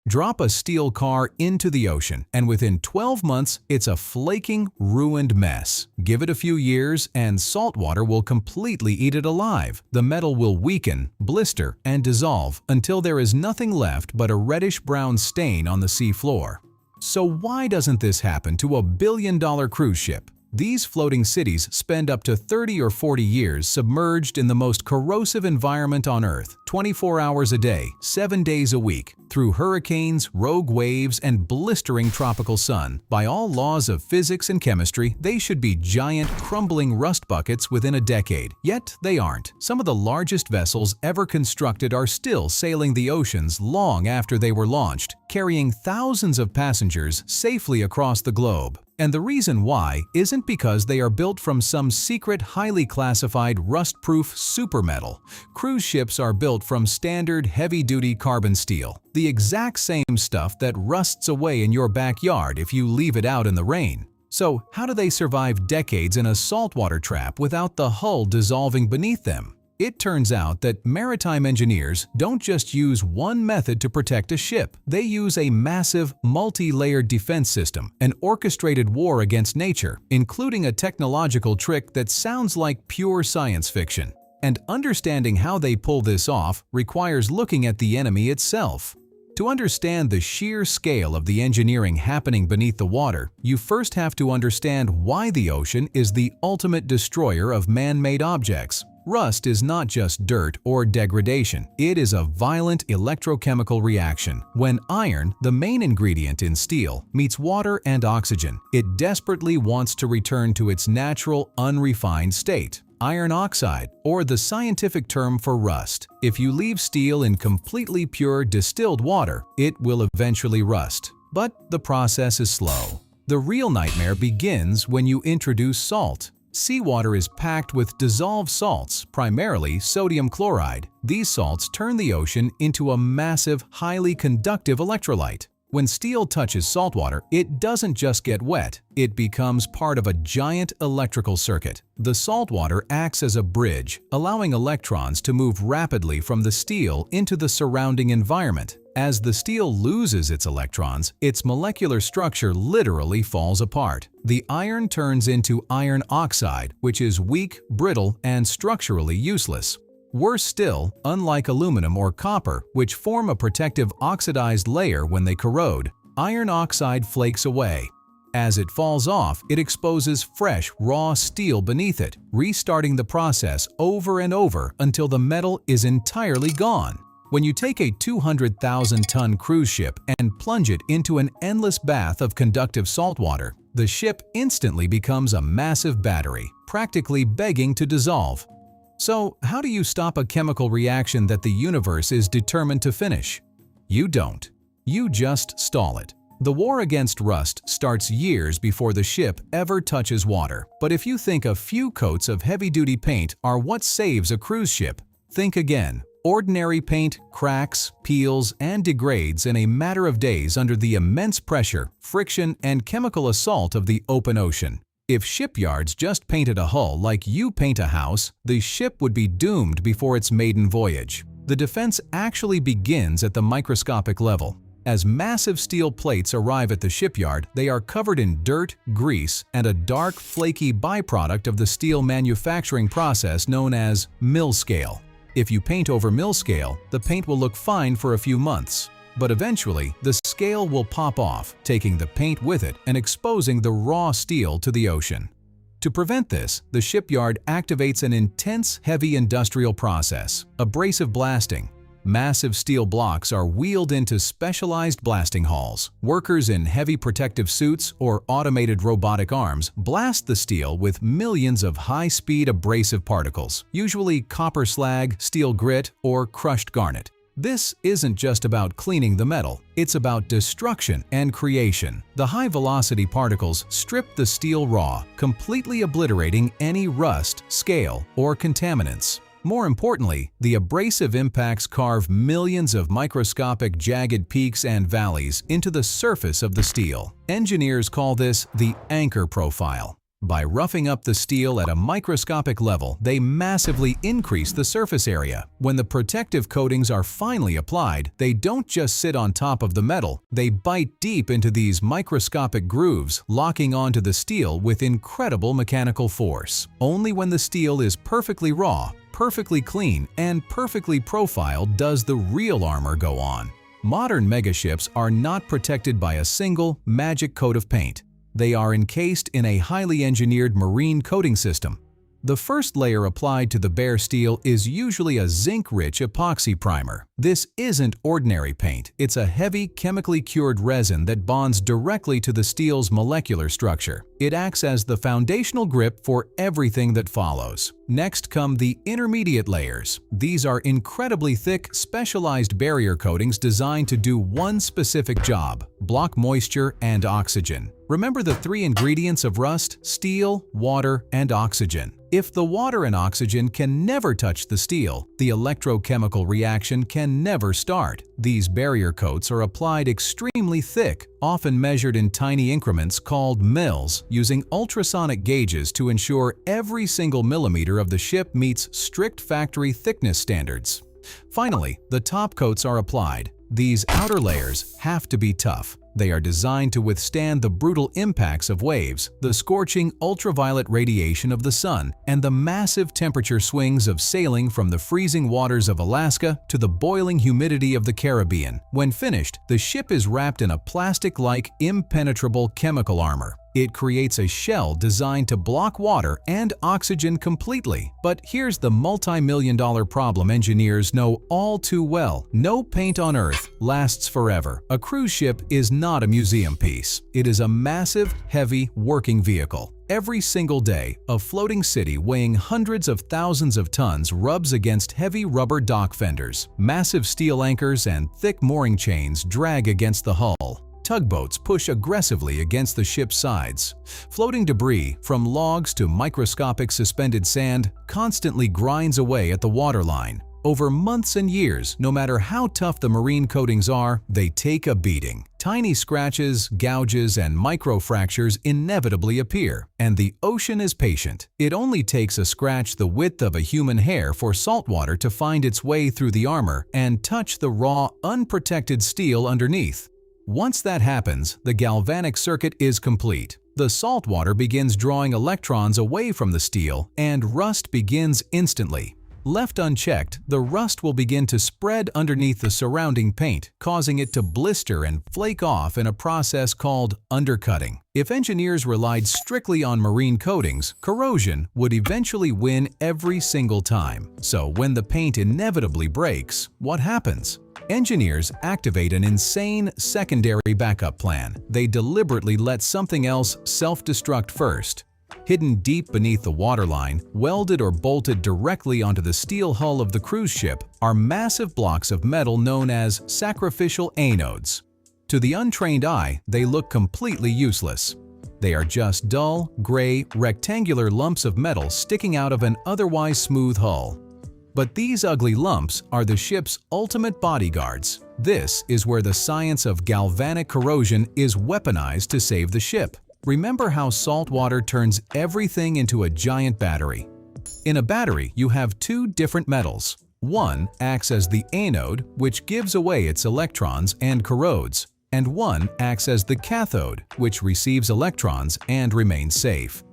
Drop a steel car into the ocean, and within 12 months, it's a flaking, ruined mess. Give it a few years, and saltwater will completely eat it alive. The metal will weaken, blister, and dissolve until there is nothing left but a reddish-brown stain on the sea floor. So why doesn't this happen to a billion-dollar cruise ship? These floating cities spend up to 30 or 40 years submerged in the most corrosive environment on Earth, 24 hours a day, 7 days a week, through hurricanes, rogue waves, and blistering tropical sun. By all laws of physics and chemistry, they should be giant, crumbling rust buckets within a decade. Yet they aren't. Some of the largest vessels ever constructed are still sailing the oceans long after they were launched, carrying thousands of passengers safely across the globe. And the reason why isn't because they are built from some secret, highly classified, rust-proof supermetal. Cruise ships are built from standard, heavy-duty carbon steel, the exact same stuff that rusts away in your backyard if you leave it out in the rain. So how do they survive decades in a saltwater trap without the hull dissolving beneath them? It turns out that maritime engineers don't just use one method to protect a ship. They use a massive, multi-layered defense system, an orchestrated war against nature, including a technological trick that sounds like pure science fiction. And understanding how they pull this off requires looking at the enemy itself. To understand the sheer scale of the engineering happening beneath the water, you first have to understand why the ocean is the ultimate destroyer of man-made objects. Rust is not just dirt or degradation, it is a violent electrochemical reaction. When iron, the main ingredient in steel, meets water and oxygen, it desperately wants to return to its natural, unrefined state. Iron oxide, or the scientific term for rust. If you leave steel in completely pure distilled water, it will eventually rust. But the process is slow. The real nightmare begins when you introduce salt. Seawater is packed with dissolved salts, primarily sodium chloride. These salts turn the ocean into a massive, highly conductive electrolyte. When steel touches saltwater, it doesn't just get wet, it becomes part of a giant electrical circuit. The saltwater acts as a bridge, allowing electrons to move rapidly from the steel into the surrounding environment. As the steel loses its electrons, its molecular structure literally falls apart. The iron turns into iron oxide, which is weak, brittle, and structurally useless. Worse still, unlike aluminum or copper, which form a protective oxidized layer when they corrode, iron oxide flakes away. As it falls off, it exposes fresh, raw steel beneath it, restarting the process over and over until the metal is entirely gone. When you take a 200,000-ton cruise ship and plunge it into an endless bath of conductive saltwater, the ship instantly becomes a massive battery, practically begging to dissolve. So, how do you stop a chemical reaction that the universe is determined to finish? You don't. You just stall it. The war against rust starts years before the ship ever touches water. But if you think a few coats of heavy-duty paint are what saves a cruise ship, think again. Ordinary paint cracks, peels, and degrades in a matter of days under the immense pressure, friction, and chemical assault of the open ocean. If shipyards just painted a hull like you paint a house, the ship would be doomed before its maiden voyage. The defense actually begins at the microscopic level. As massive steel plates arrive at the shipyard, they are covered in dirt, grease, and a dark, flaky byproduct of the steel manufacturing process known as mill scale. If you paint over mill scale, the paint will look fine for a few months. But eventually, the scale will pop off, taking the paint with it and exposing the raw steel to the ocean. To prevent this, the shipyard activates an intense, heavy industrial process, abrasive blasting. Massive steel blocks are wheeled into specialized blasting halls. Workers in heavy protective suits or automated robotic arms blast the steel with millions of high-speed abrasive particles, usually copper slag, steel grit, or crushed garnet. This isn't just about cleaning the metal, it's about destruction and creation. The high-velocity particles strip the steel raw, completely obliterating any rust, scale, or contaminants. More importantly, the abrasive impacts carve millions of microscopic jagged peaks and valleys into the surface of the steel. Engineers call this the anchor profile. By roughing up the steel at a microscopic level, they massively increase the surface area. When the protective coatings are finally applied, they don't just sit on top of the metal, they bite deep into these microscopic grooves, locking onto the steel with incredible mechanical force. Only when the steel is perfectly raw, perfectly clean, and perfectly profiled does the real armor go on. Modern megaships are not protected by a single magic coat of paint. They are encased in a highly engineered marine coating system. The first layer applied to the bare steel is usually a zinc-rich epoxy primer. This isn't ordinary paint. It's a heavy, chemically cured resin that bonds directly to the steel's molecular structure. It acts as the foundational grip for everything that follows. Next come the intermediate layers. These are incredibly thick, specialized barrier coatings designed to do one specific job: block moisture and oxygen. Remember the three ingredients of rust: steel, water, and oxygen. If the water and oxygen can never touch the steel, the electrochemical reaction can never start. These barrier coats are applied extremely thick, often measured in tiny increments called mils, using ultrasonic gauges to ensure every single millimeter of the ship meets strict factory thickness standards. Finally, the top coats are applied. These outer layers have to be tough. They are designed to withstand the brutal impacts of waves, the scorching ultraviolet radiation of the sun, and the massive temperature swings of sailing from the freezing waters of Alaska to the boiling humidity of the Caribbean. When finished, the ship is wrapped in a plastic-like, impenetrable chemical armor. It creates a shell designed to block water and oxygen completely. But here's the multi-million-dollar problem engineers know all too well. No paint on Earth lasts forever. A cruise ship is not a museum piece. It is a massive, heavy, working vehicle. Every single day, a floating city weighing hundreds of thousands of tons rubs against heavy rubber dock fenders. Massive steel anchors and thick mooring chains drag against the hull. Tugboats push aggressively against the ship's sides. Floating debris, from logs to microscopic suspended sand, constantly grinds away at the waterline. Over months and years, no matter how tough the marine coatings are, they take a beating. Tiny scratches, gouges, and microfractures inevitably appear, and the ocean is patient. It only takes a scratch the width of a human hair for saltwater to find its way through the armor and touch the raw, unprotected steel underneath. Once that happens, the galvanic circuit is complete. The saltwater begins drawing electrons away from the steel, and rust begins instantly. Left unchecked, the rust will begin to spread underneath the surrounding paint, causing it to blister and flake off in a process called undercutting. If engineers relied strictly on marine coatings, corrosion would eventually win every single time. So when the paint inevitably breaks, what happens? Engineers activate an insane secondary backup plan. They deliberately let something else self-destruct first. Hidden deep beneath the waterline, welded or bolted directly onto the steel hull of the cruise ship, are massive blocks of metal known as sacrificial anodes. To the untrained eye, they look completely useless. They are just dull, gray, rectangular lumps of metal sticking out of an otherwise smooth hull. But these ugly lumps are the ship's ultimate bodyguards. This is where the science of galvanic corrosion is weaponized to save the ship. Remember how salt water turns everything into a giant battery. In a battery, you have two different metals. One acts as the anode, which gives away its electrons and corrodes, and one acts as the cathode, which receives electrons and remains safe.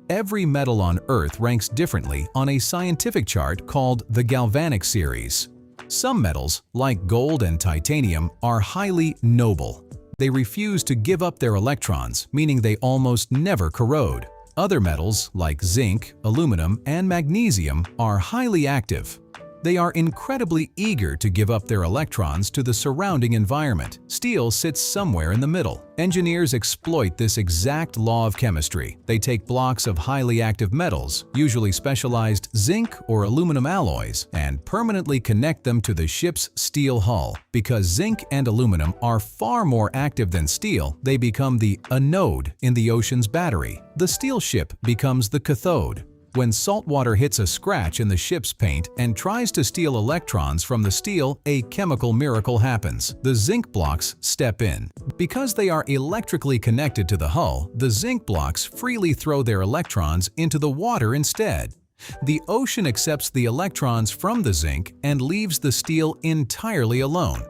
Every metal on Earth ranks differently on a scientific chart called the galvanic series. Some metals, like gold and titanium, are highly noble. They refuse to give up their electrons, meaning they almost never corrode. Other metals, like zinc, aluminum, and magnesium, are highly active. They are incredibly eager to give up their electrons to the surrounding environment. Steel sits somewhere in the middle. Engineers exploit this exact law of chemistry. They take blocks of highly active metals, usually specialized zinc or aluminum alloys, and permanently connect them to the ship's steel hull. Because zinc and aluminum are far more active than steel, they become the anode in the ocean's battery. The steel ship becomes the cathode. When salt water hits a scratch in the ship's paint and tries to steal electrons from the steel, a chemical miracle happens. The zinc blocks step in. Because they are electrically connected to the hull, the zinc blocks freely throw their electrons into the water instead. The ocean accepts the electrons from the zinc and leaves the steel entirely alone.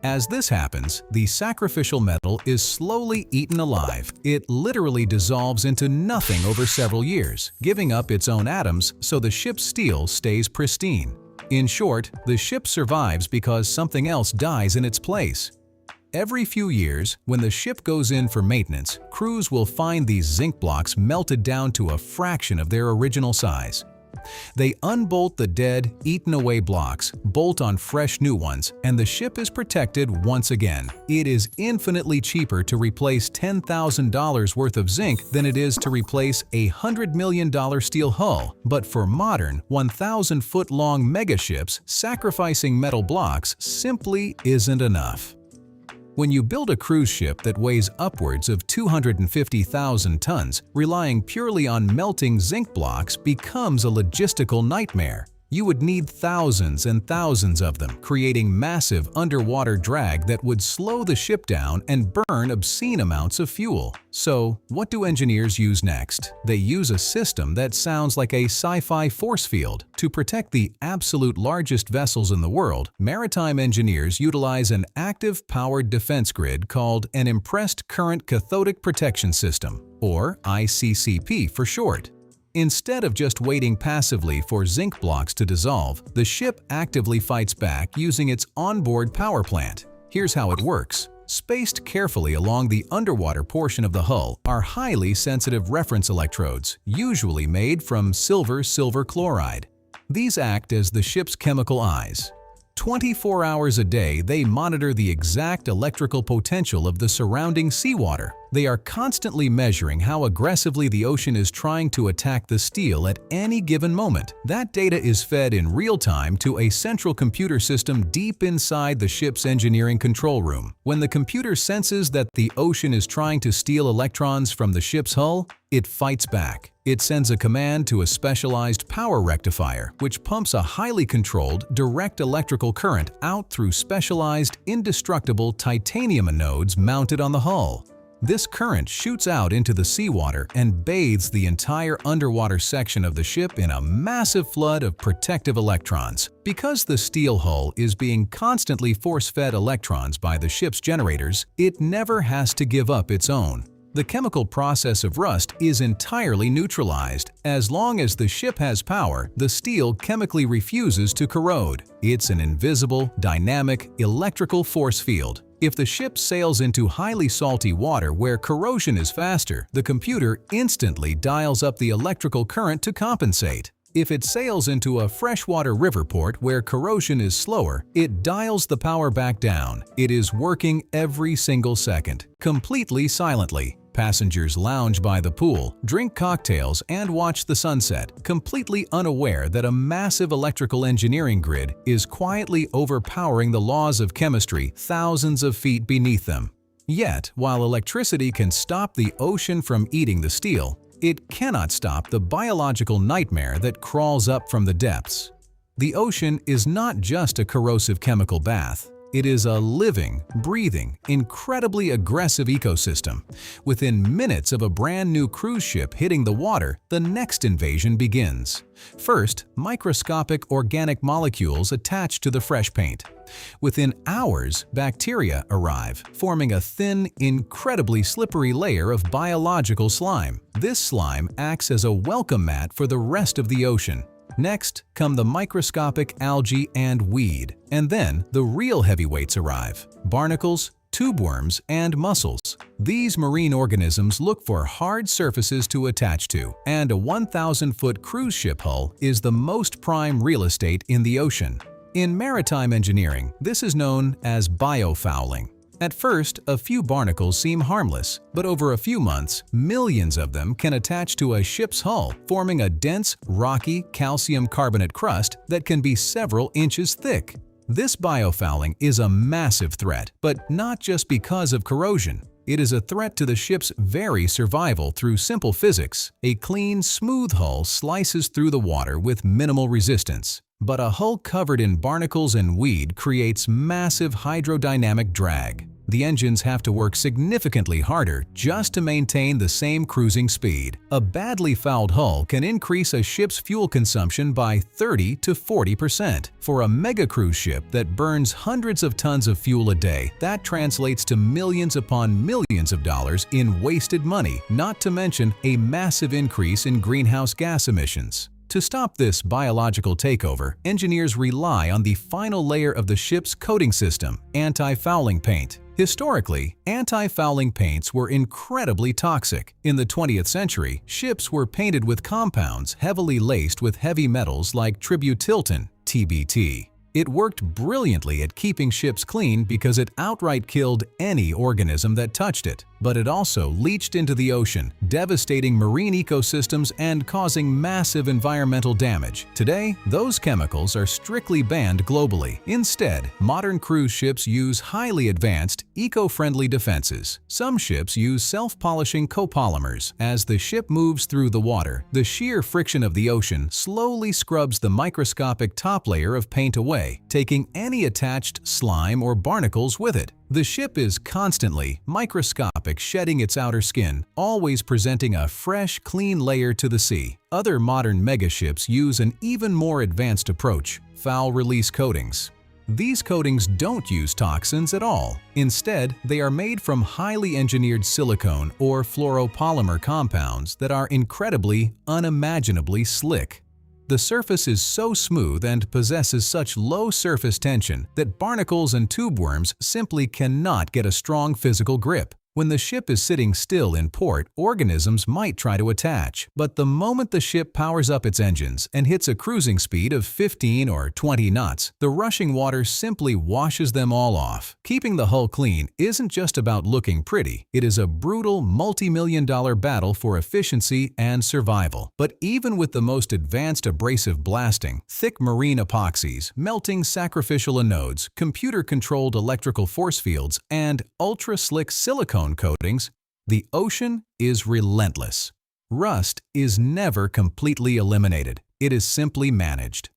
As this happens, the sacrificial metal is slowly eaten alive. It literally dissolves into nothing over several years, giving up its own atoms so the ship's steel stays pristine. In short, the ship survives because something else dies in its place. Every few years, when the ship goes in for maintenance, crews will find these zinc blocks melted down to a fraction of their original size. They unbolt the dead, eaten-away blocks, bolt on fresh new ones, and the ship is protected once again. It is infinitely cheaper to replace $10,000 worth of zinc than it is to replace a $100 million steel hull. But for modern, 1,000-foot-long megaships, sacrificing metal blocks simply isn't enough. When you build a cruise ship that weighs upwards of 250,000 tons, relying purely on melting zinc blocks becomes a logistical nightmare. You would need thousands and thousands of them, creating massive underwater drag that would slow the ship down and burn obscene amounts of fuel. So, what do engineers use next? They use a system that sounds like a sci-fi force field. To protect the absolute largest vessels in the world, maritime engineers utilize an active powered defense grid called an Impressed Current Cathodic Protection System, or ICCP for short. Instead of just waiting passively for zinc blocks to dissolve, the ship actively fights back using its onboard power plant. Here's how it works. Spaced carefully along the underwater portion of the hull are highly sensitive reference electrodes, usually made from silver chloride. These act as the ship's chemical eyes. 24 hours a day, they monitor the exact electrical potential of the surrounding seawater. They are constantly measuring how aggressively the ocean is trying to attack the steel at any given moment. That data is fed in real time to a central computer system deep inside the ship's engineering control room. When the computer senses that the ocean is trying to steal electrons from the ship's hull, it fights back. It sends a command to a specialized power rectifier, which pumps a highly controlled, direct electrical current out through specialized, indestructible titanium anodes mounted on the hull. This current shoots out into the seawater and bathes the entire underwater section of the ship in a massive flood of protective electrons. Because the steel hull is being constantly force-fed electrons by the ship's generators, it never has to give up its own. The chemical process of rust is entirely neutralized. As long as the ship has power, the steel chemically refuses to corrode. It's an invisible, dynamic, electrical force field. If the ship sails into highly salty water where corrosion is faster, the computer instantly dials up the electrical current to compensate. If it sails into a freshwater river port where corrosion is slower, it dials the power back down. It is working every single second, completely silently. Passengers lounge by the pool, drink cocktails, and watch the sunset, completely unaware that a massive electrical engineering grid is quietly overpowering the laws of chemistry thousands of feet beneath them. Yet, while electricity can stop the ocean from eating the steel, it cannot stop the biological nightmare that crawls up from the depths. The ocean is not just a corrosive chemical bath. It is a living, breathing, incredibly aggressive ecosystem. Within minutes of a brand new cruise ship hitting the water, the next invasion begins. First, microscopic organic molecules attach to the fresh paint. Within hours, bacteria arrive, forming a thin, incredibly slippery layer of biological slime. This slime acts as a welcome mat for the rest of the ocean. Next come the microscopic algae and weed, and then the real heavyweights arrive: barnacles, tube worms, and mussels. These marine organisms look for hard surfaces to attach to, and a 1,000-foot cruise ship hull is the most prime real estate in the ocean. In maritime engineering, this is known as biofouling. At first, a few barnacles seem harmless, but over a few months, millions of them can attach to a ship's hull, forming a dense, rocky calcium carbonate crust that can be several inches thick. This biofouling is a massive threat, but not just because of corrosion. It is a threat to the ship's very survival through simple physics. A clean, smooth hull slices through the water with minimal resistance. But a hull covered in barnacles and weed creates massive hydrodynamic drag. The engines have to work significantly harder just to maintain the same cruising speed. A badly fouled hull can increase a ship's fuel consumption by 30 to 40%. For a mega cruise ship that burns hundreds of tons of fuel a day, that translates to millions upon millions of dollars in wasted money, not to mention a massive increase in greenhouse gas emissions. To stop this biological takeover, engineers rely on the final layer of the ship's coating system, anti-fouling paint. Historically, anti-fouling paints were incredibly toxic. In the 20th century, ships were painted with compounds heavily laced with heavy metals like tributyl (TBT). It worked brilliantly at keeping ships clean because it outright killed any organism that touched it. But it also leached into the ocean, devastating marine ecosystems and causing massive environmental damage. Today, those chemicals are strictly banned globally. Instead, modern cruise ships use highly advanced, eco-friendly defenses. Some ships use self-polishing copolymers. As the ship moves through the water, the sheer friction of the ocean slowly scrubs the microscopic top layer of paint away, taking any attached slime or barnacles with it. The ship is constantly, microscopic, shedding its outer skin, always presenting a fresh, clean layer to the sea. Other modern megaships use an even more advanced approach: foul release coatings. These coatings don't use toxins at all. Instead, they are made from highly engineered silicone or fluoropolymer compounds that are incredibly, unimaginably slick. The surface is so smooth and possesses such low surface tension that barnacles and tube worms simply cannot get a strong physical grip. When the ship is sitting still in port, organisms might try to attach. But the moment the ship powers up its engines and hits a cruising speed of 15 or 20 knots, the rushing water simply washes them all off. Keeping the hull clean isn't just about looking pretty. It is a brutal, multi-million-dollar battle for efficiency and survival. But even with the most advanced abrasive blasting, thick marine epoxies, melting sacrificial anodes, computer-controlled electrical force fields, and ultra-slick silicone coatings, the ocean is relentless. Rust is never completely eliminated. It is simply managed.